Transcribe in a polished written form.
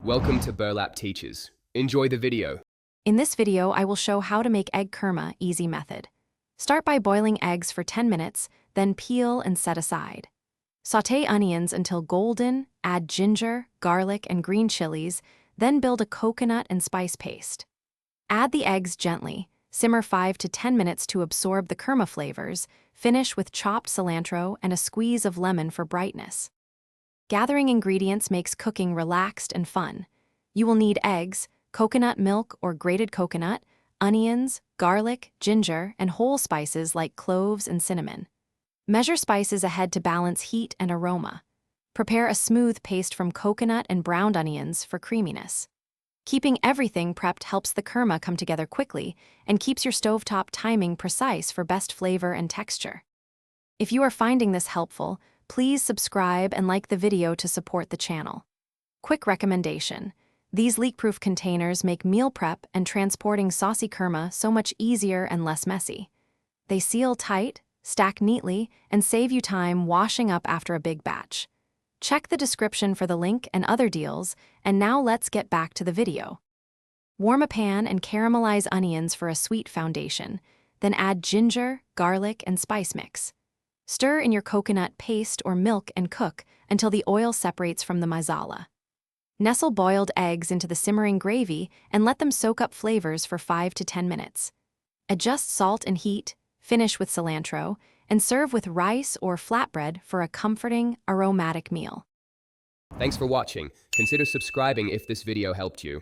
Welcome to Burlap Teaches. Enjoy the video. In this video, I will show how to make egg kurma easy method. Start by boiling eggs for 10 minutes, then peel and set aside. Sauté onions until golden, add ginger, garlic, and green chilies, then build a coconut and spice paste. Add the eggs gently, simmer 5 to 10 minutes to absorb the kurma flavors, finish with chopped cilantro and a squeeze of lemon for brightness. Gathering ingredients makes cooking relaxed and fun. You will need eggs, coconut milk or grated coconut, onions, garlic, ginger, and whole spices like cloves and cinnamon. Measure spices ahead to balance heat and aroma. Prepare a smooth paste from coconut and browned onions for creaminess. Keeping everything prepped helps the kurma come together quickly and keeps your stovetop timing precise for best flavor and texture. If you are finding this helpful, please subscribe and like the video to support the channel. Quick recommendation: these leak-proof containers make meal prep and transporting saucy kurma so much easier and less messy. They seal tight, stack neatly, and save you time washing up after a big batch. Check the description for the link and other deals, and now let's get back to the video. Warm a pan and caramelize onions for a sweet foundation, then add ginger, garlic, and spice mix. Stir in your coconut paste or milk and cook until the oil separates from the masala. Nestle boiled eggs into the simmering gravy and let them soak up flavors for 5 to 10 minutes. Adjust salt and heat, finish with cilantro, and serve with rice or flatbread for a comforting, aromatic meal. Thanks for watching. Consider subscribing if this video helped you.